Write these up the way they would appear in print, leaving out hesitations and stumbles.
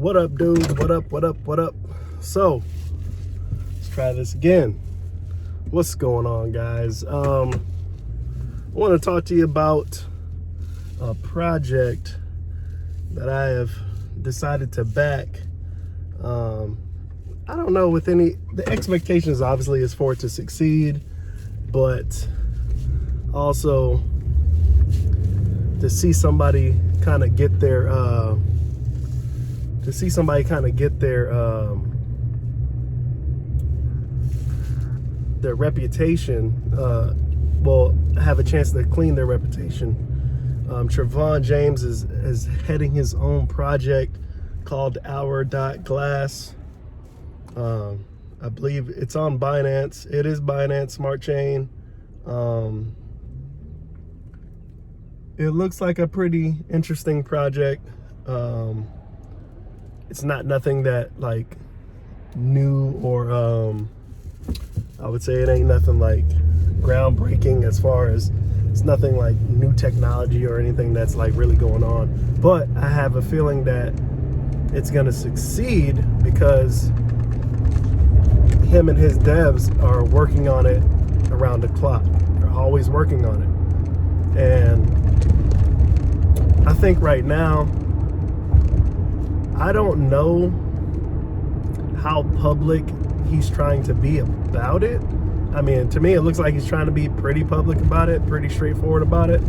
What up, dude? What up? So, let's try this again. What's going on, guys? I want to talk to you about a project that I have decided to back. I don't know the expectations obviously is for it to succeed, but also to see somebody kind of get their their reputation, have a chance to clean their reputation. Trevon James is heading his own project called Hour.glass. I believe it's on Binance. It is Binance Smart Chain. It looks like a pretty interesting project. It's not nothing that like new or I would say it ain't nothing like groundbreaking as far as it's nothing like new technology or anything that's like really going on. But I have a feeling that it's gonna succeed because him and his devs are working on it around the clock. They're always working on it. And I think right now, I don't know how public he's trying to be about it. I mean, to me, it looks like he's trying to be pretty public about it, pretty straightforward about it.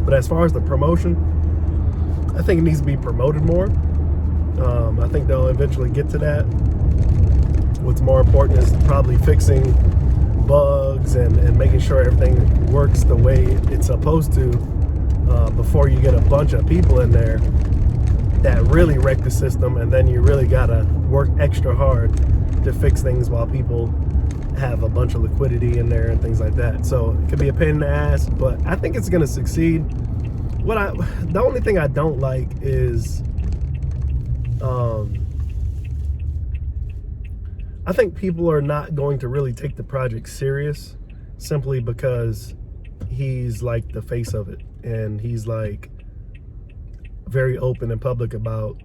But as far as the promotion, I think it needs to be promoted more. I think they'll eventually get to that. What's more important is probably fixing bugs and making sure everything works the way it's supposed to before you get a bunch of people in there that really wreck the system, and then you really gotta work extra hard to fix things while people have a bunch of liquidity in there and things like that. So it could be a pain in the ass, but I think it's gonna succeed. The only thing I don't like is I think people are not going to really take the project serious simply because he's like the face of it, and he's like very open and public about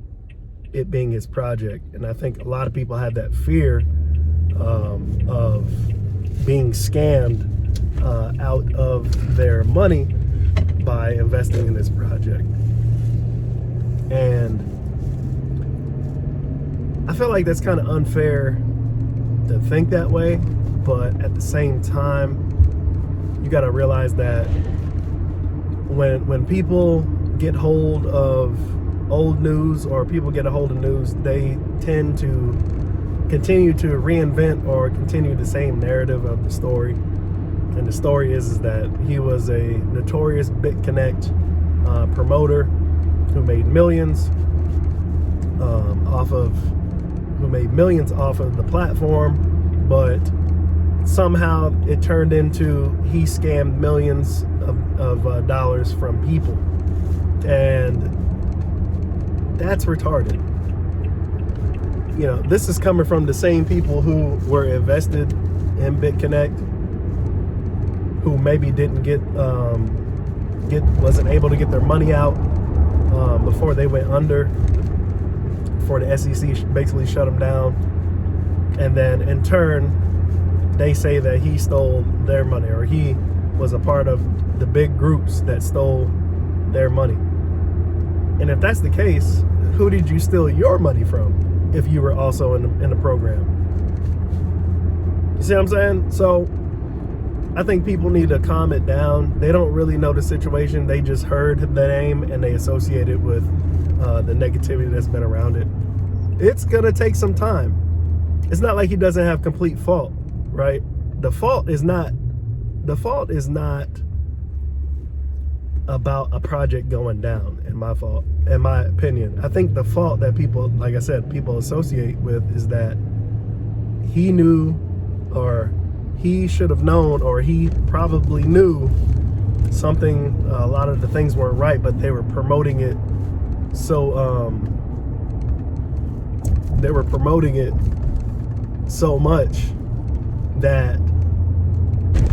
it being his project. And I think a lot of people have that fear of being scammed out of their money by investing in this project. And I feel like that's kind of unfair to think that way, but at the same time, you got to realize that when people get hold of old news, or people get a hold of news, they tend to continue to reinvent or continue the same narrative of the story. And the story is that he was a notorious BitConnect promoter who made millions off of the platform, but somehow it turned into he scammed millions of dollars from people. And that's retarded. You know, this is coming from the same people who were invested in BitConnect, who maybe wasn't able to get their money out before they went under, before the SEC basically shut them down. And then in turn, they say that he stole their money, or he was a part of the big groups that stole their money. And if that's the case, who did you steal your money from if you were also in the program? You see what I'm saying? So I think people need to calm it down. They don't really know the situation. They just heard the name and they associate it with the negativity that's been around it. It's gonna take some time. It's not like he doesn't have complete fault, right? The fault is not about a project going down, in my opinion. I think the fault that people, like I said, people associate with is that he knew, or he should have known, or he probably knew something, a lot of the things weren't right, but they were promoting it so much that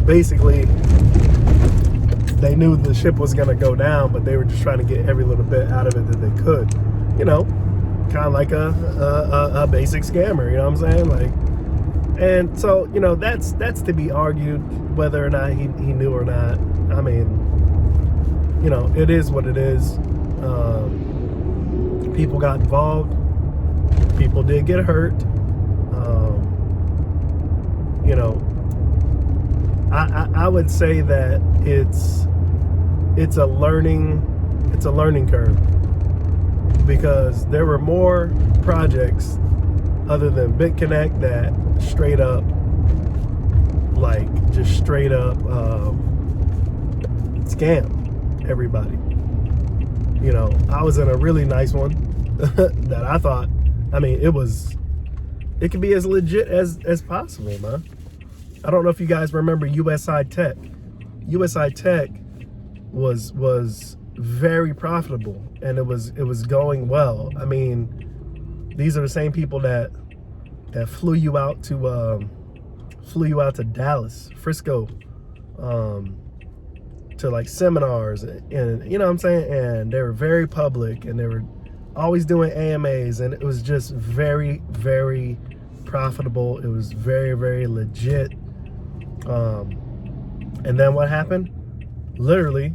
basically they knew the ship was going to go down, but they were just trying to get every little bit out of it that they could. You know, kind of like a basic scammer, you know what I'm saying? Like, and so, you know, that's to be argued whether or not he knew or not. I mean, you know, it is what it is. People got involved. People did get hurt. You know, I would say that it's a learning curve, because there were more projects other than BitConnect that straight up scam everybody. You know, I was in a really nice one that I thought, I mean, it could be as legit as possible, man. I don't know if you guys remember USI Tech. USI Tech was very profitable, and it was going well. I mean, these are the same people that flew you out to Dallas, Frisco, to like seminars, and you know what I'm saying, and they were very public, and they were always doing AMAs, and it was just very, very profitable. It was very, very legit. And then what happened? Literally,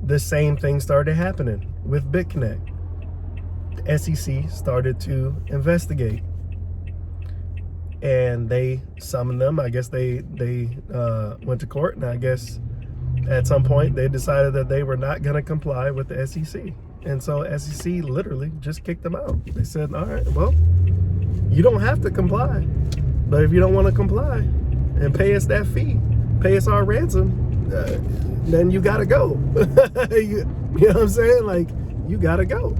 the same thing started happening with BitConnect. The SEC started to investigate, and they summoned them. I guess they went to court, and I guess at some point they decided that they were not going to comply with the SEC. And so SEC literally just kicked them out. They said, all right, well, you don't have to comply, but if you don't want to comply and pay us that fee, pay us our ransom, then you gotta go. You know what I'm saying? Like, you gotta go.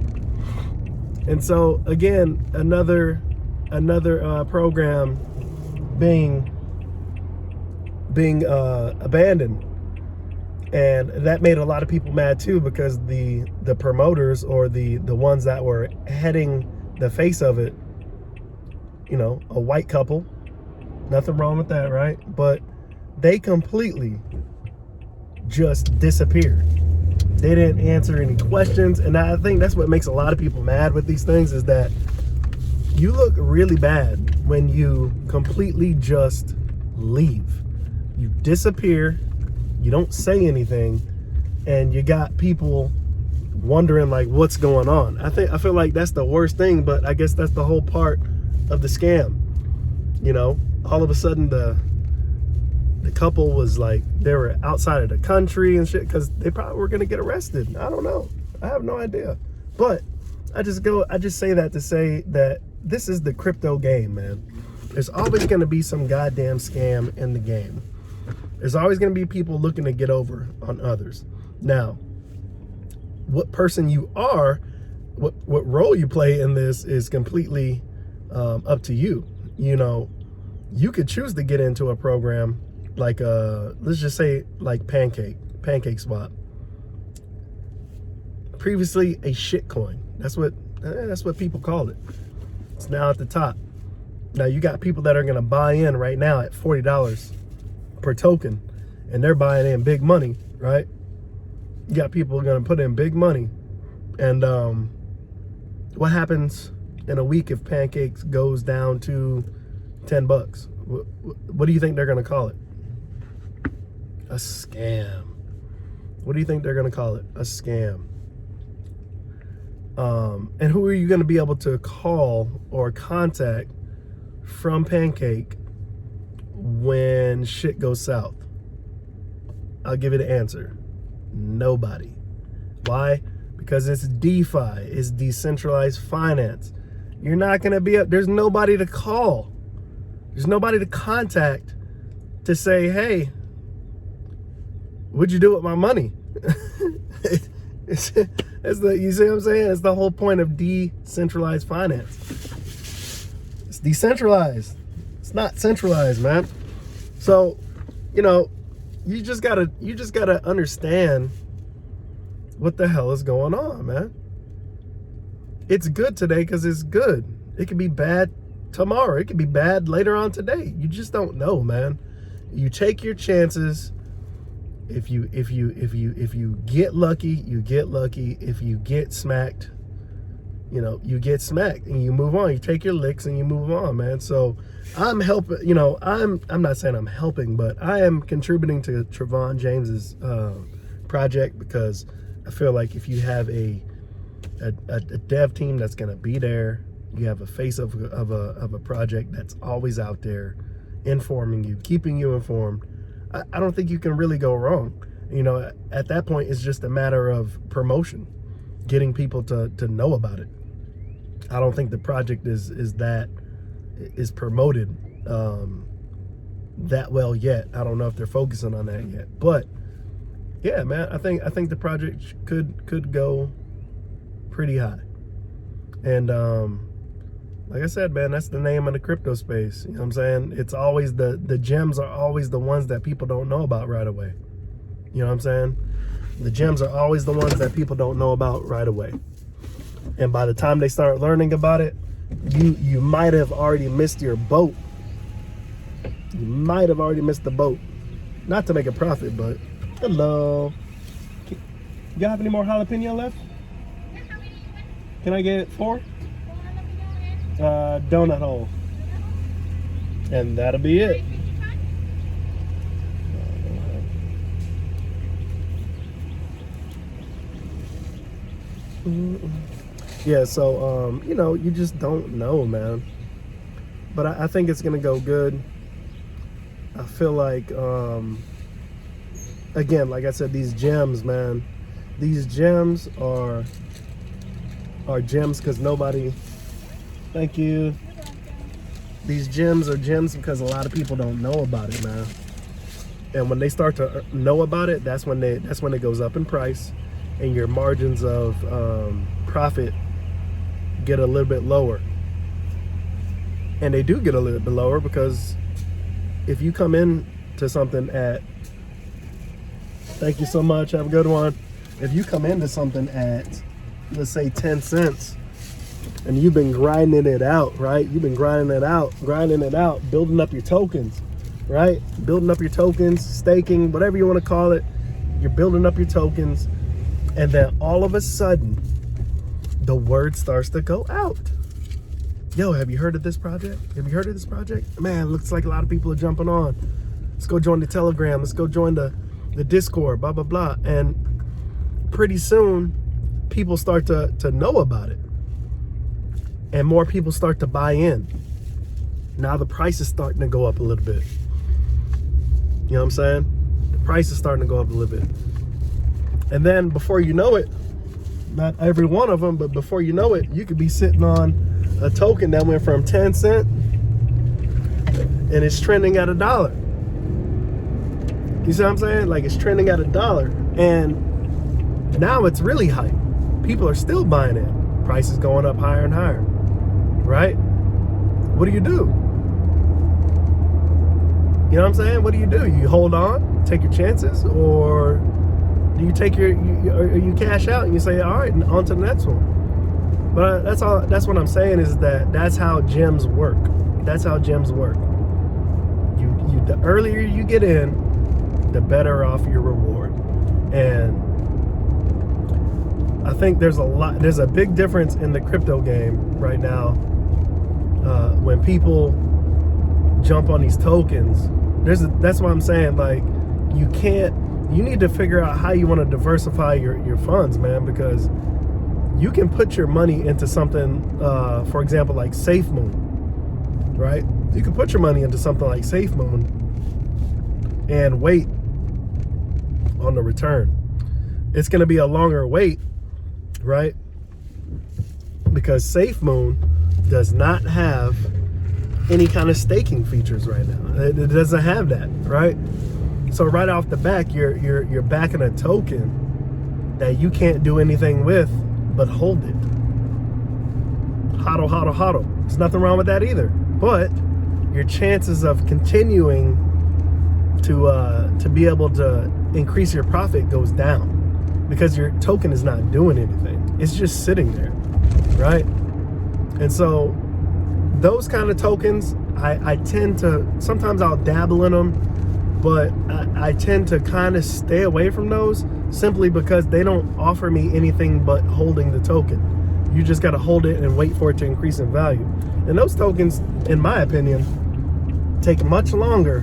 And so again, another program being abandoned, and that made a lot of people mad too, because the promoters, or the ones that were heading the face of it, you know, a white couple, nothing wrong with that, right? But they completely just disappeared. They didn't answer any questions, and I think that's what makes a lot of people mad with these things, is that you look really bad when you completely just leave. You disappear, you don't say anything, and you got people wondering like what's going on. I feel like that's the worst thing, but I guess that's the whole part of the scam. You know, all of a sudden the couple was like, they were outside of the country and shit, because they probably were gonna get arrested. I don't know, I have no idea. But I just say that to say that this is the crypto game, man. There's always gonna be some goddamn scam in the game. There's always gonna be people looking to get over on others. Now, what person you are, what role you play in this is completely up to you. You know, you could choose to get into a program like let's just say like Pancake Swap. Previously a shit coin. That's what people called it. It's now at the top. Now you got people that are gonna buy in right now at $40 per token, and they're buying in big money, right? You got people gonna put in big money, and what happens in a week if Pancakes goes down to $10? What do you think they're gonna call it? A scam. What do you think they're gonna call it? A scam. And who are you gonna be able to call or contact from Pancake when shit goes south? I'll give you the answer. Nobody. Why? Because it's DeFi, it's decentralized finance. You're not gonna be up, there's nobody to call. There's nobody to contact to say, hey, what'd you do with my money? You see what I'm saying? It's the whole point of decentralized finance. It's decentralized. It's not centralized, man. So, you know, you just gotta understand what the hell is going on, man. It's good today because it's good. It could be bad tomorrow. It could be bad later on today. You just don't know, man. You take your chances, If you get lucky, you get lucky. If you get smacked, you know, you get smacked and you move on. You take your licks and you move on, man. So I'm helping, you know, I'm not saying I'm helping, but I am contributing to Trevon James's project, because I feel like if you have a dev team that's going to be there, you have a face of a project that's always out there informing you, keeping you informed, I don't think you can really go wrong. You know, at that point, it's just a matter of promotion, getting people to know about it. I don't think the project is promoted that well yet. I don't know if they're focusing on that yet, but yeah, man, I think the project could go pretty high. And like I said, man, that's the name of the crypto space. You know what I'm saying? It's always the gems are always the ones that people don't know about right away. You know what I'm saying? The gems are always the ones that people don't know about right away. And by the time they start learning about it, you might have already missed your boat. You might have already missed the boat. Not to make a profit, but hello. You have any more jalapeno left? Can I get 4? Donut hole. And that'll be it. Yeah, so you know, you just don't know, man. But I think it's gonna go good. I feel like again, like I said, these gems, man, these gems are gems because nobody, thank you. These gems are gems because a lot of people don't know about it, man. And when they start to know about it, that's when it goes up in price, and your margins of profit get a little bit lower. And they do get a little bit lower because if you come in to something at, thank you so much, have a good one. If you come into something at, let's say 10 cents, and you've been grinding it out, right? You've been grinding it out, building up your tokens, right? Building up your tokens, staking, whatever you want to call it. You're building up your tokens, and then all of a sudden, the word starts to go out. Yo, have you heard of this project? Have you heard of this project? Man, looks like a lot of people are jumping on. Let's go join the Telegram. Let's go join the Discord, blah, blah, blah. And pretty soon, people start to know about it. And more people start to buy in. Now the price is starting to go up a little bit. You know what I'm saying? The price is starting to go up a little bit. And then before you know it, not every one of them, but before you know it, you could be sitting on a token that went from 10 cents and it's trending at $1. You see what I'm saying? Like, it's trending at $1, and now it's really hype. People are still buying it. Price is going up higher and higher, right? What do? You know what I'm saying? What do? You hold on, take your chances, or do you take you cash out and you say, all right, on to the next one? But that's what I'm saying is that's how gems work. That's how gems work. The earlier you get in, the better off your reward. And I think there's a big difference in the crypto game right now. When people jump on these tokens, that's why I'm saying, like, you need to figure out how you want to diversify your funds, man, because you can put your money into something, for example, like SafeMoon, right? You can put your money into something like SafeMoon and wait on the return. It's going to be a longer wait, right? Because SafeMoon does not have any kind of staking features right now. It doesn't have that, right? So right off the back, you're backing a token that you can't do anything with but hold it. Hodl, hodl, hodl. There's nothing wrong with that either. But your chances of continuing to be able to increase your profit goes down because your token is not doing anything. It's just sitting there, right? And so those kind of tokens, I tend to, sometimes I'll dabble in them, but I tend to kind of stay away from those simply because they don't offer me anything but holding the token. You just got to hold it and wait for it to increase in value. And those tokens, in my opinion, take much longer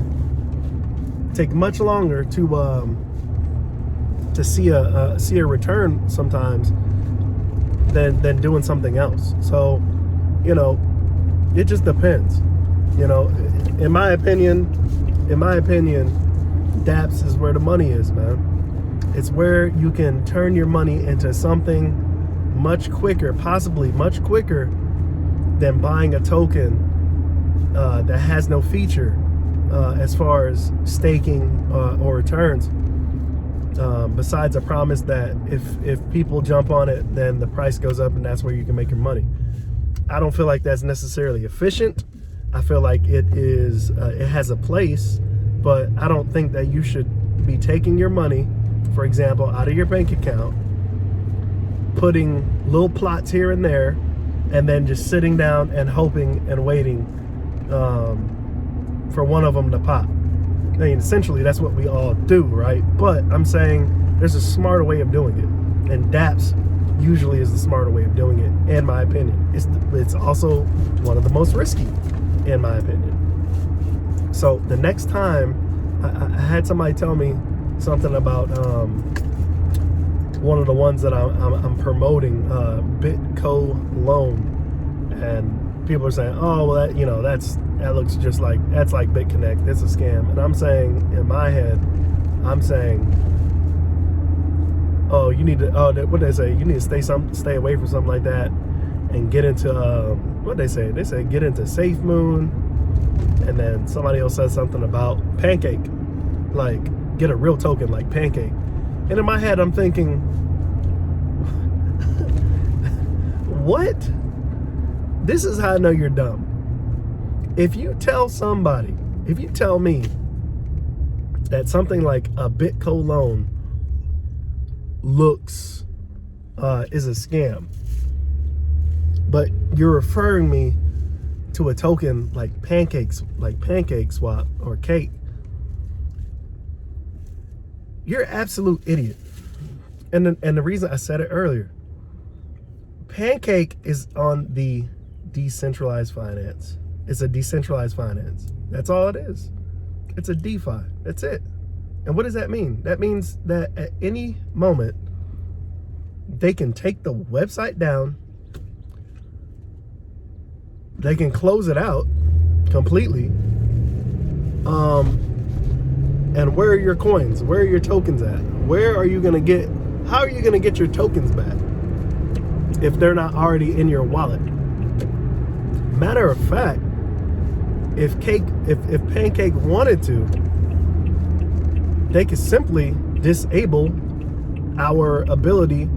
to see a return sometimes than doing something else. So, you know, it just depends. You know, in my opinion, dApps is where the money is, man. It's where you can turn your money into something much quicker, possibly much quicker than buying a token that has no feature as far as staking or returns. Besides a promise that if people jump on it, then the price goes up and that's where you can make your money. I don't feel like that's necessarily efficient. I feel like it is, it has a place, but I don't think that you should be taking your money, for example, out of your bank account, putting little plots here and there, and then just sitting down and hoping and waiting for one of them to pop. I mean, essentially, that's what we all do, right? But I'm saying there's a smarter way of doing it, and dApps usually is the smarter way of doing it, in my opinion. It's also one of the most risky, in my opinion. So the next time, I had somebody tell me something about one of the ones that I'm promoting, Bitco Loan, and people are saying, oh, well, that looks just like, that's like BitConnect, it's a scam. And I'm saying, in my head, I'm saying, oh, you need to, what they say, you need to stay away from something like that and get into, what they say? They say get into SafeMoon, and then somebody else says something about Pancake, like get a real token like Pancake. And in my head, I'm thinking, what? This is how I know you're dumb. If you tell me that something like a Bitco loan looks, is a scam, but you're referring me to a token like Pancake Swap or Cake, you're an absolute idiot. And the reason I said it earlier, Pancake is on the decentralized finance. It's a decentralized finance. That's all it is. It's a DeFi. That's it. And what does that mean? That means that at any moment, they can take the website down, they can close it out completely, and where are your coins? Where are your tokens at? How are you gonna get your tokens back if they're not already in your wallet? Matter of fact, if Pancake wanted to, they could simply disable our ability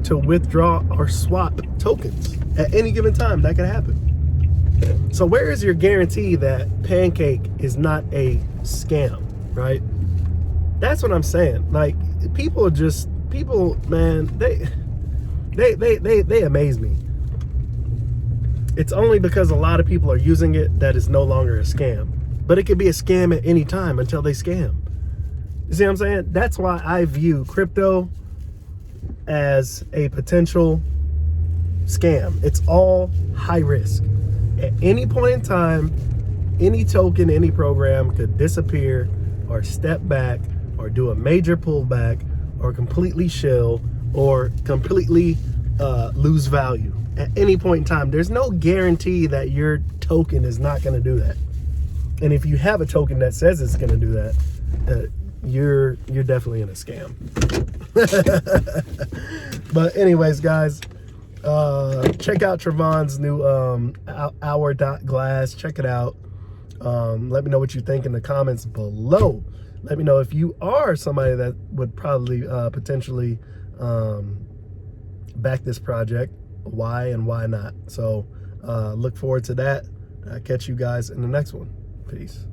to withdraw or swap tokens at any given time. That could happen. So where is your guarantee that Pancake is not a scam, right? That's what I'm saying. Like, people, man, they amaze me. It's only because a lot of people are using it that it's no longer a scam. But it could be a scam at any time until they scam. You see what I'm saying? That's why I view crypto as a potential scam. It's all high risk. At any point in time, any token, any program could disappear or step back or do a major pullback or completely shill or completely lose value. At any point in time, there's no guarantee that your token is not going to do that. And if you have a token that says it's going to do that, you're definitely in a scam. But anyways, guys, check out Trevon's new hour.glass. Check it out. Let me know what you think in the comments below. Let me know if you are somebody that would probably potentially back this project, why and why not. So look forward to that. Catch you guys in the next one. Peace.